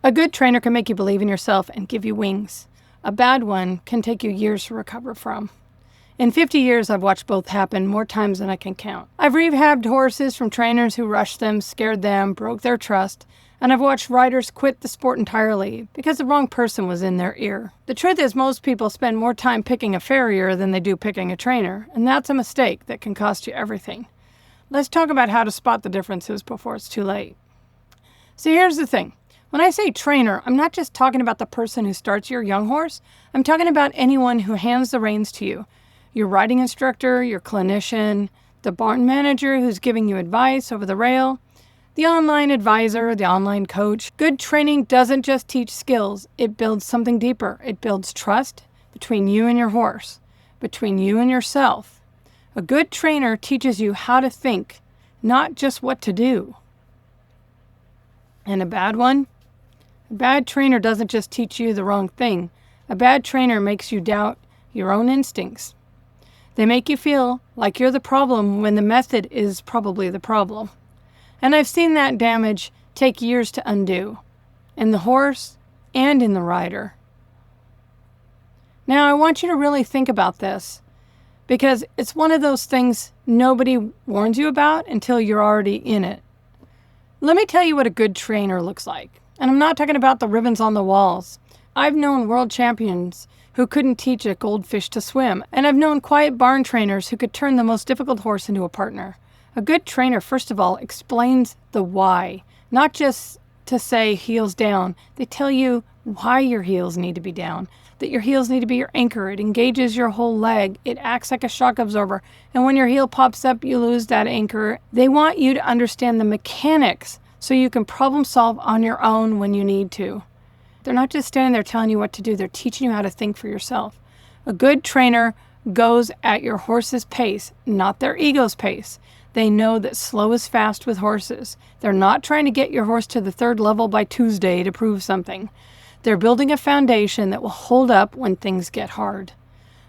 A good trainer can make you believe in yourself and give you wings. A bad one can take you years to recover from. In 50 years, I've watched both happen more times than I can count. I've rehabbed horses from trainers who rushed them, scared them, broke their trust, and I've watched riders quit the sport entirely because the wrong person was in their ear. The truth is, most people spend more time picking a farrier than they do picking a trainer, and that's a mistake that can cost you everything. Let's talk about how to spot the differences before it's too late. So here's the thing. When I say trainer, I'm not just talking about the person who starts your young horse. I'm talking about anyone who hands the reins to you. Your riding instructor, your clinician, the barn manager who's giving you advice over the rail, the online advisor, the online coach. Good training doesn't just teach skills. It builds something deeper. It builds trust between you and your horse, between you and yourself. A good trainer teaches you how to think, not just what to do. And a bad one? A bad trainer doesn't just teach you the wrong thing. A bad trainer makes you doubt your own instincts. They make you feel like you're the problem when the method is probably the problem. And I've seen that damage take years to undo, in the horse and in the rider. Now, I want you to really think about this, because it's one of those things nobody warns you about until you're already in it. Let me tell you what a good trainer looks like. And I'm not talking about the ribbons on the walls. I've known world champions who couldn't teach a goldfish to swim, and I've known quiet barn trainers who could turn the most difficult horse into a partner. A good trainer, first of all, explains the why, not just to say heels down. They tell you why your heels need to be down, that your heels need to be your anchor. It engages your whole leg. It acts like a shock absorber. And when your heel pops up, you lose that anchor. They want you to understand the mechanics so you can problem solve on your own when you need to. They're not just standing there telling you what to do. They're teaching you how to think for yourself. A good trainer goes at your horse's pace, not their ego's pace. They know that slow is fast with horses. They're not trying to get your horse to the 3rd level by Tuesday to prove something. They're building a foundation that will hold up when things get hard.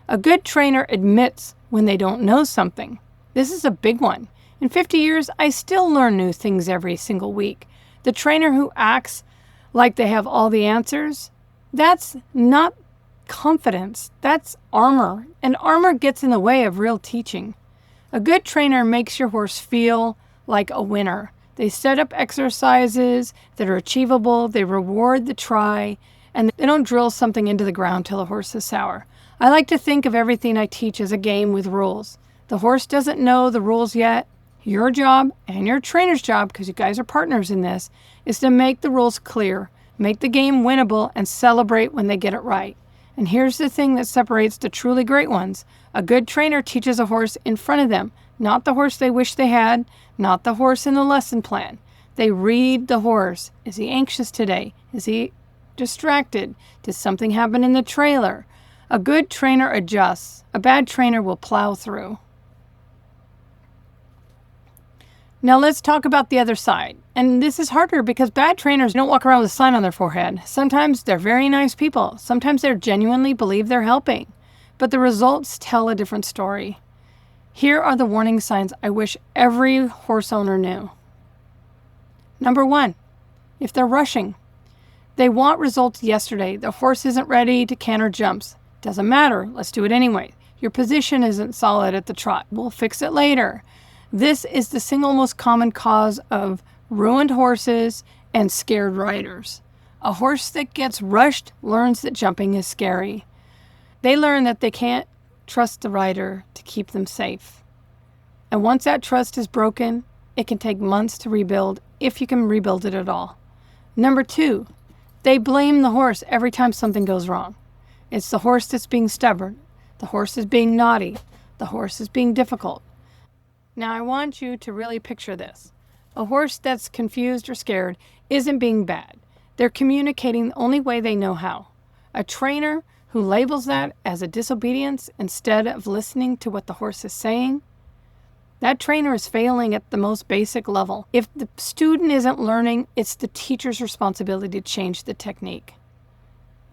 A good trainer admits when they don't know something. This is a big one. In 50 years, I still learn new things every single week. The trainer who acts like they have all the answers, that's not confidence. That's armor. And armor gets in the way of real teaching. A good trainer makes your horse feel like a winner. They set up exercises that are achievable, they reward the try, and they don't drill something into the ground till the horse is sour. I like to think of everything I teach as a game with rules. The horse doesn't know the rules yet. Your job and your trainer's job, because you guys are partners in this, is to make the rules clear, make the game winnable, and celebrate when they get it right. And here's the thing that separates the truly great ones. A good trainer teaches a horse in front of them, not the horse they wish they had, not the horse in the lesson plan. They read the horse. Is he anxious today? Is he distracted? Did something happen in the trailer? A good trainer adjusts. A bad trainer will plow through. Now let's talk about the other side. And this is harder because bad trainers don't walk around with a sign on their forehead. Sometimes they're very nice people. Sometimes they genuinely believe they're helping. But the results tell a different story. Here are the warning signs I wish every horse owner knew. Number 1, if they're rushing. They want results yesterday. The horse isn't ready to canter jumps. Doesn't matter. Let's do it anyway. Your position isn't solid at the trot. We'll fix it later. This is the single most common cause of ruined horses and scared riders. A horse that gets rushed learns that jumping is scary. They learn that they can't trust the rider to keep them safe. And once that trust is broken, it can take months to rebuild, if you can rebuild it at all. Number 2, they blame the horse every time something goes wrong. It's the horse that's being stubborn. The horse is being naughty. The horse is being difficult. Now I want you to really picture this. A horse that's confused or scared isn't being bad. They're communicating the only way they know how. A trainer who labels that as a disobedience instead of listening to what the horse is saying, that trainer is failing at the most basic level. If the student isn't learning, it's the teacher's responsibility to change the technique.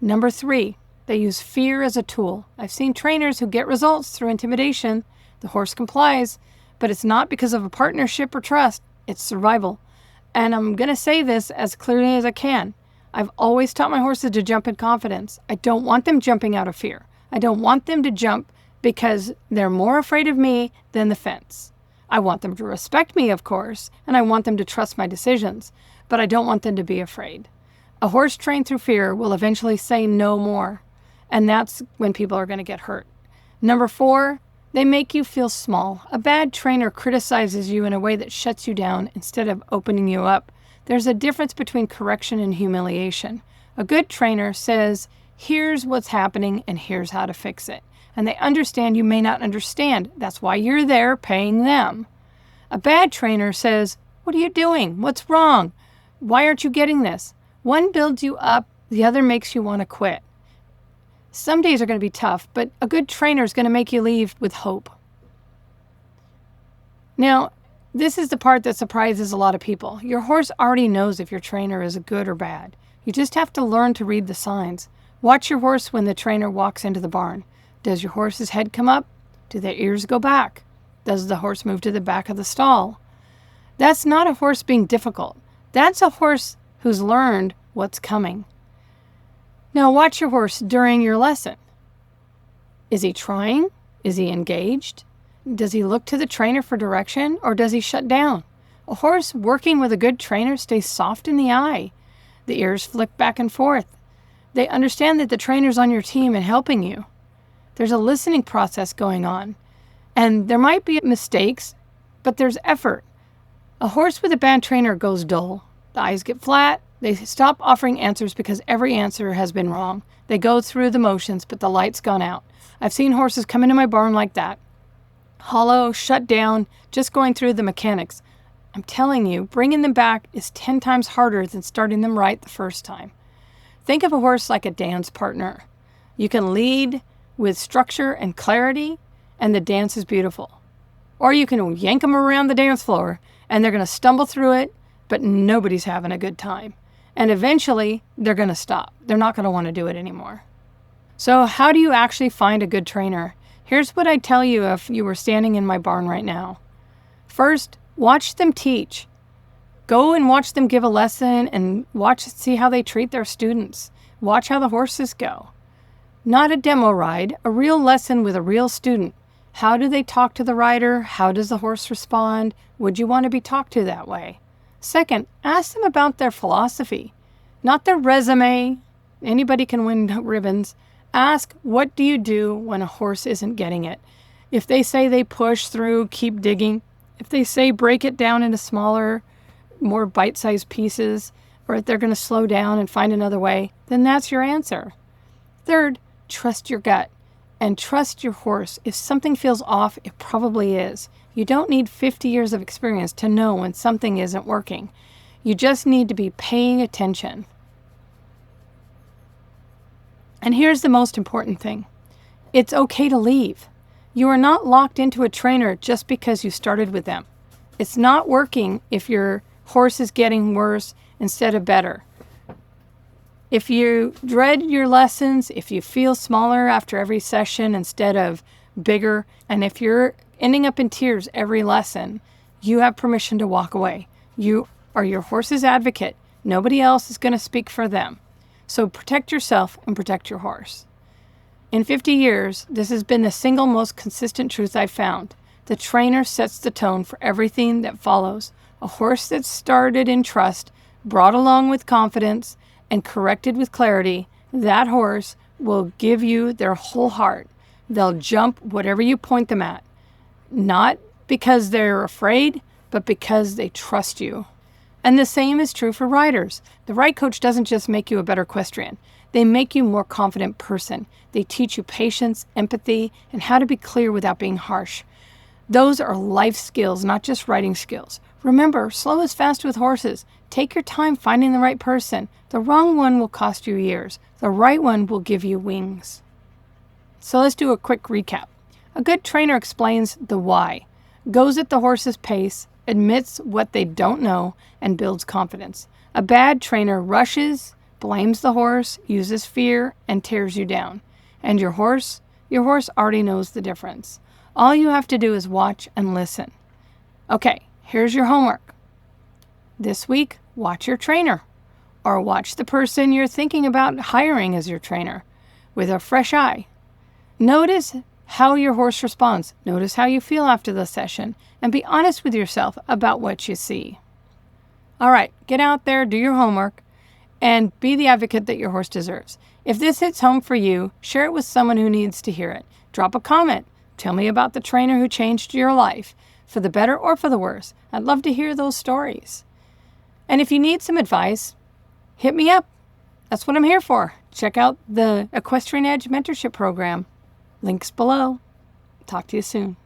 Number 3, they use fear as a tool. I've seen trainers who get results through intimidation. The horse complies, but it's not because of a partnership or trust. It's survival. And I'm going to say this as clearly as I can. I've always taught my horses to jump in confidence. I don't want them jumping out of fear. I don't want them to jump because they're more afraid of me than the fence. I want them to respect me, of course, and I want them to trust my decisions, but I don't want them to be afraid. A horse trained through fear will eventually say no more, and that's when people are going to get hurt. Number 4, they make you feel small. A bad trainer criticizes you in a way that shuts you down instead of opening you up. There's a difference between correction and humiliation. A good trainer says, here's what's happening and here's how to fix it. And they understand you may not understand. That's why you're there paying them. A bad trainer says, what are you doing? What's wrong? Why aren't you getting this? One builds you up, the other makes you want to quit. Some days are going to be tough, but a good trainer is going to make you leave with hope. Now, this is the part that surprises a lot of people. Your horse already knows if your trainer is good or bad. You just have to learn to read the signs. Watch your horse when the trainer walks into the barn. Does your horse's head come up? Do their ears go back? Does the horse move to the back of the stall? That's not a horse being difficult. That's a horse who's learned what's coming. Now watch your horse during your lesson. Is he trying? Is he engaged? Does he look to the trainer for direction, or does he shut down? A horse working with a good trainer stays soft in the eye. The ears flick back and forth. They understand that the trainer's on your team and helping you. There's a listening process going on. And there might be mistakes, but there's effort. A horse with a bad trainer goes dull. The eyes get flat. They stop offering answers because every answer has been wrong. They go through the motions, but the light's gone out. I've seen horses come into my barn like that. Hollow, shut down, just going through the mechanics. I'm telling you, bringing them back is 10 times harder than starting them right the first time. Think of a horse like a dance partner. You can lead with structure and clarity, and the dance is beautiful. Or you can yank them around the dance floor, and they're going to stumble through it, but nobody's having a good time. And eventually, they're going to stop. They're not going to want to do it anymore. So how do you actually find a good trainer? Here's what I'd tell you if you were standing in my barn right now. First, watch them teach. Go and watch them give a lesson and see how they treat their students. Watch how the horses go. Not a demo ride, a real lesson with a real student. How do they talk to the rider? How does the horse respond? Would you want to be talked to that way? Second, ask them about their philosophy, not their resume. Anybody can win ribbons. Ask, what do you do when a horse isn't getting it? If they say they push through, keep digging. If they say break it down into smaller, more bite-sized pieces, or if they're going to slow down and find another way, then that's your answer. Third, trust your gut and trust your horse. If something feels off, it probably is. You don't need 50 years of experience to know when something isn't working. You just need to be paying attention. And here's the most important thing. It's okay to leave. You are not locked into a trainer just because you started with them. It's not working if your horse is getting worse instead of better. If you dread your lessons, if you feel smaller after every session instead of bigger, and if you're ending up in tears every lesson, you have permission to walk away. You are your horse's advocate. Nobody else is going to speak for them. So protect yourself and protect your horse. In 50 years, this has been the single most consistent truth I've found. The trainer sets the tone for everything that follows. A horse that's started in trust, brought along with confidence, and corrected with clarity, that horse will give you their whole heart. They'll jump whatever you point them at. Not because they're afraid, but because they trust you. And the same is true for riders. The ride coach doesn't just make you a better equestrian. They make you a more confident person. They teach you patience, empathy, and how to be clear without being harsh. Those are life skills, not just riding skills. Remember, slow is fast with horses. Take your time finding the right person. The wrong one will cost you years. The right one will give you wings. So let's do a quick recap. A good trainer explains the why, goes at the horse's pace, admits what they don't know, and builds confidence. A bad trainer rushes, blames the horse, uses fear, and tears you down. And your horse already knows the difference. All you have to do is watch and listen. Okay, here's your homework. This week, watch your trainer. Or watch the person you're thinking about hiring as your trainer with a fresh eye. Notice how your horse responds. Notice how you feel after the session, and be honest with yourself about what you see. All right, get out there, do your homework, and be the advocate that your horse deserves. If this hits home for you, share it with someone who needs to hear it. Drop a comment. Tell me about the trainer who changed your life, for the better or for the worse. I'd love to hear those stories. And if you need some advice, hit me up. That's what I'm here for. Check out the Equestrian Edge Mentorship Program. Links below. Talk to you soon.